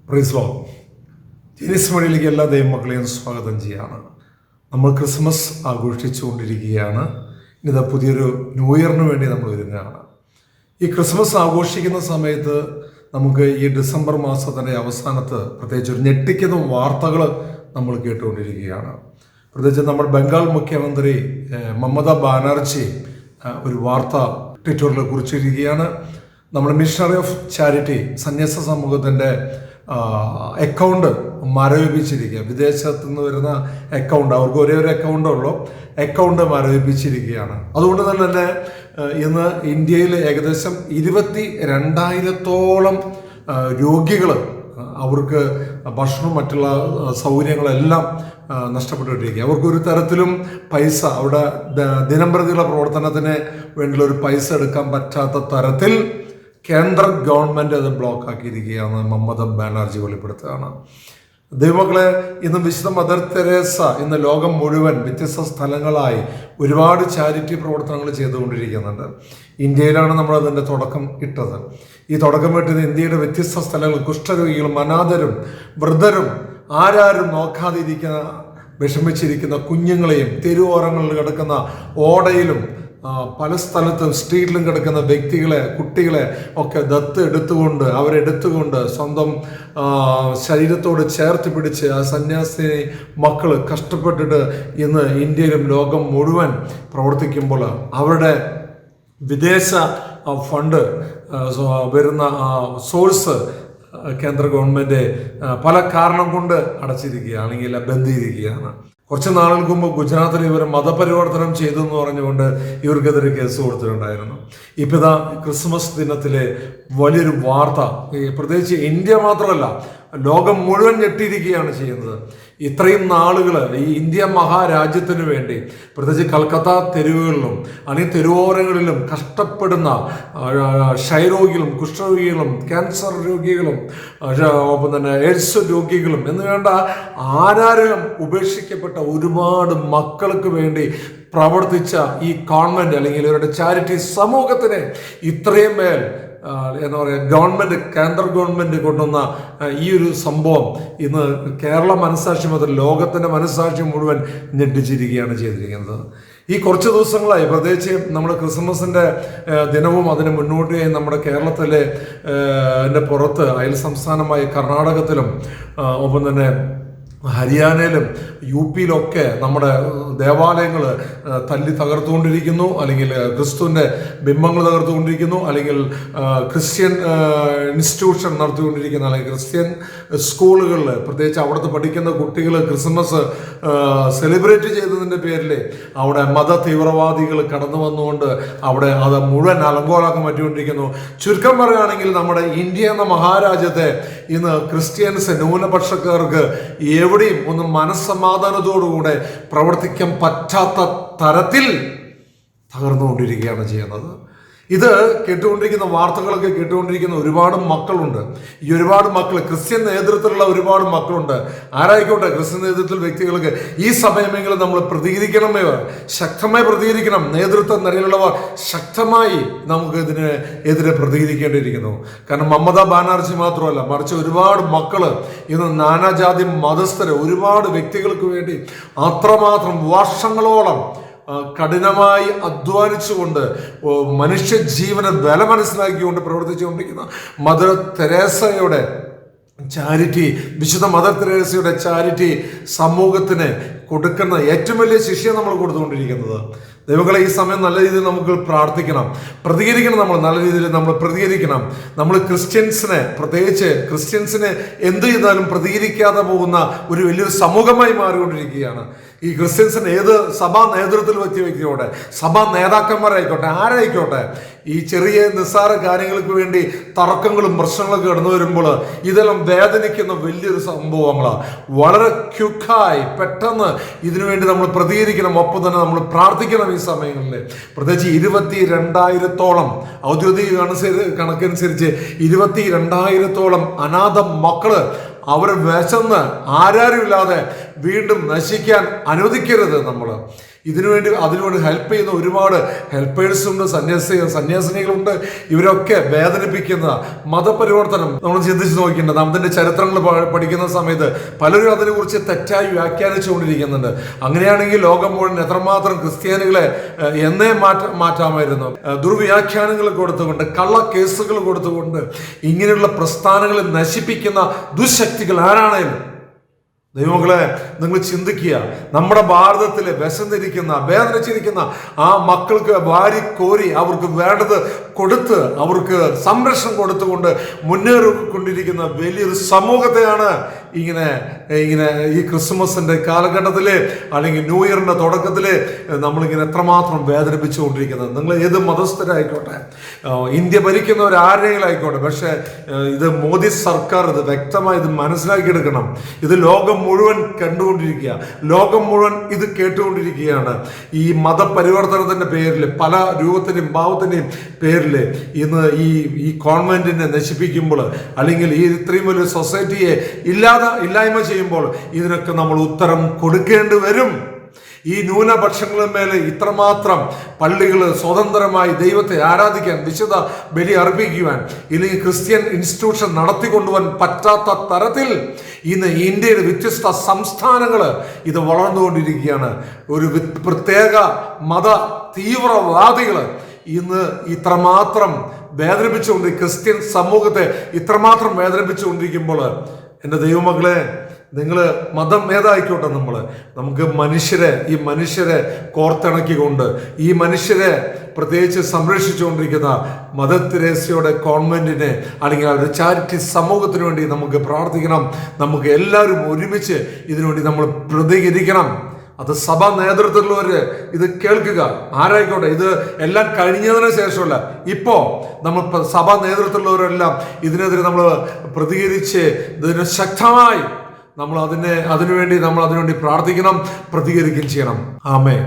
Praise Lord. ജെനിസ് മണിയിലേക്ക് എല്ലാ ദൈവമക്കളെയും സ്വാഗതം ചെയ്യാണ്. നമ്മൾ ക്രിസ്മസ് ആഘോഷിച്ചുകൊണ്ടിരിക്കുകയാണ്. ഇനിത് പുതിയൊരു ന്യൂ ഇയറിന് വേണ്ടി നമ്മൾ ഒരുങ്ങുകയാണ്. ഈ ക്രിസ്മസ് ആഘോഷിക്കുന്ന സമയത്ത് നമുക്ക് ഈ ഡിസംബർ മാസത്തിൻ്റെ അവസാനത്ത് പ്രത്യേകിച്ച് ഒരു ഞെട്ടിക്കുന്ന വാർത്തകൾ നമ്മൾ കേട്ടുകൊണ്ടിരിക്കുകയാണ്. പ്രത്യേകിച്ച് നമ്മുടെ ബംഗാൾ മുഖ്യമന്ത്രി മമതാ ബാനർജി ഒരു വാർത്ത ട്വിറ്ററിൽ കുറിച്ചിരിക്കുകയാണ്. നമ്മുടെ മിഷണറി ഓഫ് ചാരിറ്റി സന്യാസ സമൂഹത്തിൻ്റെ അക്കൗണ്ട് മരവിപ്പിച്ചിരിക്കുക. വിദേശത്തു നിന്ന് വരുന്ന അക്കൗണ്ട്, അവർക്ക് ഒരേ ഒരു അക്കൗണ്ടുള്ളൂ, അക്കൗണ്ട് മരവിപ്പിച്ചിരിക്കുകയാണ്. അതുകൊണ്ട് തന്നെ ഇന്ന് ഇന്ത്യയിൽ ഏകദേശം 22,000-ഓളം രോഗികൾ, അവർക്ക് ഭക്ഷണവും മറ്റുള്ള സൗകര്യങ്ങളെല്ലാം നഷ്ടപ്പെട്ടുകൊണ്ടിരിക്കുക. അവർക്ക് ഒരു തരത്തിലും പൈസ, അവിടെ ദിനംപ്രതിയുള്ള പ്രവർത്തനത്തിന് വേണ്ടിയുള്ള ഒരു പൈസ എടുക്കാൻ പറ്റാത്ത തരത്തിൽ കേന്ദ്ര ഗവൺമെൻറ് അത് ബ്ലോക്ക് ആക്കിയിരിക്കുകയാണ് മമതാ ബാനർജി വെളിപ്പെടുത്തുകയാണ്. ദൈവമക്കളെ, ഇന്ന് വിശുദ്ധ മദർ തെരേസ ഇന്ന് ലോകം മുഴുവൻ വ്യത്യസ്ത സ്ഥലങ്ങളായി ഒരുപാട് ചാരിറ്റി പ്രവർത്തനങ്ങൾ ചെയ്തുകൊണ്ടിരിക്കുന്നുണ്ട്. ഇന്ത്യയിലാണ് നമ്മൾ അതിൻ്റെ തുടക്കം ഇട്ടത്. ഈ തുടക്കം ഇട്ടത് ഇന്ത്യയുടെ വ്യത്യസ്ത സ്ഥലങ്ങൾ, കുഷ്ഠരോഗികളും അനാഥരും വൃദ്ധരും ആരാരും നോക്കാതിരിക്കുന്ന വിഷമിച്ചിരിക്കുന്ന കുഞ്ഞുങ്ങളെയും തെരുവോരങ്ങളിൽ കിടക്കുന്ന ഓടയിലും പല സ്ഥലത്തും സ്ട്രീറ്റിലും കിടക്കുന്ന വ്യക്തികളെ, കുട്ടികളെ ഒക്കെ എടുത്തുകൊണ്ട് അവരെടുത്തുകൊണ്ട് സ്വന്തം ശരീരത്തോട് ചേർത്ത് പിടിച്ച് ആ സന്യാസി മക്കൾ കഷ്ടപ്പെട്ടിട്ട് ഇന്ന് ഇന്ത്യയിലും ലോകം മുഴുവൻ പ്രവർത്തിക്കുമ്പോൾ അവരുടെ വിദേശ ഫണ്ട് വരുന്ന സോഴ്സ് കേന്ദ്ര ഗവൺമെൻറ് പല കാരണം കൊണ്ട് അടച്ചിരിക്കുകയാണ്, അല്ലെങ്കിൽ ബന്ധിയിരിക്കുകയാണ്. കുറച്ച് നാളുകൾക്ക് മുമ്പ് ഗുജറാത്തിൽ ഇവർ മതപരിവർത്തനം ചെയ്തു എന്ന് പറഞ്ഞുകൊണ്ട് ഇവർക്കെതിരെ കേസ് കൊടുത്തിട്ടുണ്ടായിരുന്നു. ഇപ്പം ഇതാ ക്രിസ്മസ് ദിനത്തിലെ വലിയൊരു വാർത്ത, പ്രത്യേകിച്ച് ഇന്ത്യ മാത്രമല്ല ലോകം മുഴുവൻ ഞെട്ടിയിരിക്കുകയാണ് ചെയ്യുന്നത്. ഇത്രയും നാളുകൾ ഈ ഇന്ത്യ മഹാരാജ്യത്തിന് വേണ്ടി പ്രത്യേകിച്ച് കൽക്കത്ത തെരുവുകളിലും അല്ലെങ്കിൽ തെരുവോരങ്ങളിലും കഷ്ടപ്പെടുന്ന ക്ഷയരോഗികളും കുഷ്ഠരോഗികളും ക്യാൻസർ രോഗികളും ഒപ്പം തന്നെ എയ്ഡ്സ് രോഗികളും എന്ന് വേണ്ട ആരാരും ഉപേക്ഷിക്കപ്പെട്ട ഒരുപാട് മക്കൾക്ക് വേണ്ടി പ്രവർത്തിച്ച ഈ ഗവൺമെൻറ് അല്ലെങ്കിൽ ഇവരുടെ ചാരിറ്റി സമൂഹത്തിന് ഇത്രയും മേൽ എന്താ പറയുക, ഗവൺമെൻറ്, കേന്ദ്ര ഗവൺമെൻറ് കൊണ്ടുവന്ന ഈ ഒരു സംഭവം ഇന്ന് കേരള മനസ്സാക്ഷി മുതൽ ലോകത്തിൻ്റെ മനസ്സാക്ഷി മുഴുവൻ ഞെട്ടിച്ചിരിക്കുകയാണ് ചെയ്തിരിക്കുന്നത്. ഈ കുറച്ച് ദിവസങ്ങളായി പ്രത്യേകിച്ച് നമ്മുടെ ക്രിസ്മസിൻ്റെ ദിനവും അതിന് മുന്നോട്ടിയായി നമ്മുടെ കേരളത്തിലെ പുറത്ത് അയൽ സംസ്ഥാനമായ കർണാടകത്തിലും ഒപ്പം തന്നെ ഹരിയാനയിലും യു പിയിലൊക്കെ നമ്മുടെ ദേവാലയങ്ങൾ തല്ലി തകർത്തുകൊണ്ടിരിക്കുന്നു, അല്ലെങ്കിൽ ക്രിസ്തുവിൻ്റെ ബിംബങ്ങൾ തകർത്തുകൊണ്ടിരിക്കുന്നു, അല്ലെങ്കിൽ ക്രിസ്ത്യൻ ഇൻസ്റ്റിറ്റ്യൂഷൻ നടത്തിക്കൊണ്ടിരിക്കുന്ന, അല്ലെങ്കിൽ ക്രിസ്ത്യൻ സ്കൂളുകളിൽ പ്രത്യേകിച്ച് അവിടുത്തെ പഠിക്കുന്ന കുട്ടികൾ ക്രിസ്മസ് സെലിബ്രേറ്റ് ചെയ്തതിൻ്റെ പേരിൽ അവിടെ മത തീവ്രവാദികൾ കടന്നു വന്നുകൊണ്ട് അവിടെ അത് മുഴുവൻ അലങ്കോലാക്കാൻ പറ്റിക്കൊണ്ടിരിക്കുന്നു. ചുരുക്കം പറയുകയാണെങ്കിൽ നമ്മുടെ ഇന്ത്യ എന്ന മഹാരാജ്യത്തെ ഇന്ന് ക്രിസ്ത്യൻസ്, ന്യൂനപക്ഷക്കാർക്ക് എവിടെയും ഒന്ന് മനസ്സമാധാനത്തോടുകൂടെ പ്രവർത്തിക്കാൻ പറ്റാത്ത തരത്തിൽ തകർന്നുകൊണ്ടിരിക്കുകയാണ് ചെയ്യുന്നത്. ഇത് കേട്ടുകൊണ്ടിരിക്കുന്ന വാർത്തകളൊക്കെ കേട്ടുകൊണ്ടിരിക്കുന്ന ഒരുപാട് മക്കളുണ്ട്. ഈ ഒരുപാട് മക്കൾ ക്രിസ്ത്യൻ നേതൃത്വത്തിലുള്ള ഒരുപാട് മക്കളുണ്ട്. ആരായിക്കോട്ടെ, ക്രിസ്ത്യൻ നേതൃത്വത്തിൽ വ്യക്തികൾക്ക് ഈ സമയമെങ്കിലും നമ്മൾ പ്രതികരിക്കണമേ, ശക്തമായി പ്രതികരിക്കണം. നേതൃത്വ നിലയിലുള്ളവർ ശക്തമായി നമുക്ക് എതിരെ പ്രതികരിക്കേണ്ടിയിരിക്കുന്നു. കാരണം മമതാ ബാനർജി മാത്രമല്ല, മറിച്ച് ഒരുപാട് മക്കൾ ഇന്ന് നാനാജാതി മതസ്ഥര് ഒരുപാട് വ്യക്തികൾക്ക് വേണ്ടി അത്രമാത്രം വർഷങ്ങളോളം കഠിനമായി അധ്വാനിച്ചുകൊണ്ട് മനുഷ്യജീവന വില മനസ്സിലാക്കിക്കൊണ്ട് പ്രവർത്തിച്ചുകൊണ്ടിരിക്കുന്ന മദർ തെരേസയുടെ ചാരിറ്റി, വിശുദ്ധ മദർ തെരേസയുടെ ചാരിറ്റി സമൂഹത്തിന് കൊടുക്കുന്ന ഏറ്റവും വലിയ ശിക്ഷ നമ്മൾ കൊടുത്തുകൊണ്ടിരിക്കുന്നത്. ദൈവങ്ങളെ, ഈ സമയം നല്ല രീതിയിൽ നമുക്ക് പ്രാർത്ഥിക്കണം, പ്രതികരിക്കണം. നമ്മൾ നല്ല രീതിയിൽ നമ്മൾ പ്രതികരിക്കണം. നമ്മൾ ക്രിസ്ത്യൻസിനെ, പ്രത്യേകിച്ച് ക്രിസ്ത്യൻസിനെ എന്ത് ചെയ്താലും പ്രതികരിക്കാതെ പോകുന്ന ഒരു വലിയൊരു സമൂഹമായി മാറിക്കൊണ്ടിരിക്കുകയാണ്. ഈ ക്രിസ്ത്യൻസിന് ഏത് സഭാ നേതൃത്വത്തിൽ വെച്ച വ്യക്തിയോടെ, സഭാ നേതാക്കന്മാരായിക്കോട്ടെ, ആരായിക്കോട്ടെ, ഈ ചെറിയ നിസ്സാര കാര്യങ്ങൾക്ക് വേണ്ടി തർക്കങ്ങളും പ്രശ്നങ്ങളൊക്കെ കടന്നു വരുമ്പോൾ ഇതെല്ലാം വേദനിക്കുന്ന വലിയൊരു സംഭവങ്ങളാണ്. വളരെ ക്യുക്കായി പെട്ടെന്ന് ഇതിനുവേണ്ടി നമ്മൾ പ്രതികരിക്കണം. ഒപ്പം തന്നെ നമ്മൾ പ്രാർത്ഥിക്കണം. ഈ സമയങ്ങളിൽ പ്രത്യേകിച്ച് 22,000-ഓളം ഔദ്യോഗിക കണക്കനുസരിച്ച് 22,000-ഓളം അനാഥ മക്കള് അവർ വിശന്ന് ആരാരുമില്ലാതെ വീണ്ടും നശിക്കാൻ അനുവദിക്കരുത്. നമ്മൾ അതിനുവേണ്ടി ഹെൽപ്പ് ചെയ്യുന്ന ഒരുപാട് ഹെൽപ്പേഴ്സുണ്ട്, സന്യാസിനികളുണ്ട്. ഇവരൊക്കെ വേദനിപ്പിക്കുന്ന മതപരിവർത്തനം നമ്മൾ ചിന്തിച്ച് നോക്കിയിട്ടുണ്ട്. അതിൻ്റെ ചരിത്രങ്ങൾ പഠിക്കുന്ന സമയത്ത് പലരും അതിനെക്കുറിച്ച് തെറ്റായി വ്യാഖ്യാനിച്ചുകൊണ്ടിരിക്കുന്നുണ്ട്. അങ്ങനെയാണെങ്കിൽ ലോകം മുഴുവൻ എത്രമാത്രം ക്രിസ്ത്യാനികളെ എന്നേ മാറ്റാമായിരുന്നു. ദുർവ്യാഖ്യാനങ്ങൾ കൊടുത്തുകൊണ്ട്, കള്ള കേസുകൾ കൊടുത്തുകൊണ്ട് ഇങ്ങനെയുള്ള പ്രസ്ഥാനങ്ങളെ നശിപ്പിക്കുന്ന ദുശക്തികൾ ആരാണേലും, ദൈവങ്ങളെ നിങ്ങൾ ചിന്തിക്കുക. നമ്മുടെ ഭാരതത്തിൽ വിശന്നിരിക്കുന്ന, വേദനിച്ചിരിക്കുന്ന ആ മക്കൾക്ക് വാരിക്കോരി അവർക്ക് വേണ്ടത് കൊടുത്ത്, അവർക്ക് സംരക്ഷണം കൊടുത്തുകൊണ്ട് മുന്നേറിക്കൊണ്ടിരിക്കുന്ന വലിയൊരു സമൂഹത്തെയാണ് ഇങ്ങനെ ഈ ക്രിസ്മസിന്റെ കാലഘട്ടത്തിൽ അല്ലെങ്കിൽ ന്യൂ ഇയറിന്റെ തുടക്കത്തിൽ നമ്മളിങ്ങനെ എത്രമാത്രം വേദനിപ്പിച്ചുകൊണ്ടിരിക്കുന്നത്. നിങ്ങൾ ഏത് മതസ്ഥരായിക്കോട്ടെ, ഇന്ത്യ ഭരിക്കുന്നവർ ആരെങ്കിലും ആയിക്കോട്ടെ, പക്ഷേ ഇത് മോദി സർക്കാർ ഇത് വ്യക്തമായി ഇത് മനസ്സിലാക്കിയെടുക്കണം. ഇത് ലോകം മുഴുവൻ കണ്ടുകൊണ്ടിരിക്കുക, ലോകം മുഴുവൻ ഇത് കേട്ടുകൊണ്ടിരിക്കുകയാണ്. ഈ മതപരിവർത്തനത്തിന്റെ പേരിൽ, പല രൂപത്തിന്റെയും ഭാവത്തിന്റെയും പേരിൽ ഇന്ന് ഈ കോൺവെന്റിനെ നശിപ്പിക്കുമ്പോൾ, അല്ലെങ്കിൽ ഈ ഇത്രയും വലിയ സൊസൈറ്റിയെ ഇല്ലായ്മ ചെയ്യുമ്പോൾ ഇതിനൊക്കെ നമ്മൾ ഉത്തരം കൊടുക്കേണ്ടി വരും. ഈ ന്യൂനപക്ഷങ്ങളുടെ മേലെ ഇത്രമാത്രം പള്ളികൾ സ്വതന്ത്രമായി ദൈവത്തെ ആരാധിക്കാൻ, വിശുദ്ധ ബലി അർപ്പിക്കുവാൻ, ഇല്ലെങ്കിൽ ക്രിസ്ത്യൻ ഇൻസ്റ്റിറ്റ്യൂഷൻ നടത്തിക്കൊണ്ടുപോകാൻ പറ്റാത്ത തരത്തിൽ ഇന്ന് ഇന്ത്യയിലെ വ്യത്യസ്ത സംസ്ഥാനങ്ങൾ ഇത് വളർന്നുകൊണ്ടിരിക്കുകയാണ്. ഒരു പ്രത്യേക മത തീവ്രവാദികൾ ഇന്ന് ഇത്രമാത്രം ക്രിസ്ത്യൻ സമൂഹത്തെ ഇത്രമാത്രം വേദനിപ്പിച്ചുകൊണ്ടിരിക്കുമ്പോൾ, എൻ്റെ ദൈവമക്കളെ, നിങ്ങൾ മതം ഏതായിക്കോട്ടെ, നമുക്ക് ഈ മനുഷ്യരെ കോർത്തിണക്കിക്കൊണ്ട്, ഈ മനുഷ്യരെ പ്രത്യേകിച്ച് സംരക്ഷിച്ചുകൊണ്ടിരിക്കുന്ന മദർ തെരേസയുടെ കോൺവെന്റിനെ അല്ലെങ്കിൽ അവരുടെ ചാരിറ്റി സമൂഹത്തിന് വേണ്ടി നമുക്ക് പ്രാർത്ഥിക്കണം. നമുക്ക് എല്ലാവരും ഒരുമിച്ച് ഇതിനുവേണ്ടി നമ്മൾ പ്രതികരിക്കണം. അത് സഭാ നേതൃത്വത്തിലുള്ളവര് ഇത് കേൾക്കുക. ആരായിക്കോട്ടെ, ഇത് എല്ലാം കഴിഞ്ഞതിന് ശേഷമല്ല, ഇപ്പോ നമ്മൾ സഭാ നേതൃത്വത്തിലുള്ളവരെല്ലാം ഇതിനെതിരെ നമ്മൾ പ്രതികരിച്ച് ഇതിന് ശക്തമായി നമ്മൾ അതിനുവേണ്ടി പ്രാർത്ഥിക്കണം, പ്രതികരിക്കുകയും ചെയ്യണം. ആമേൻ.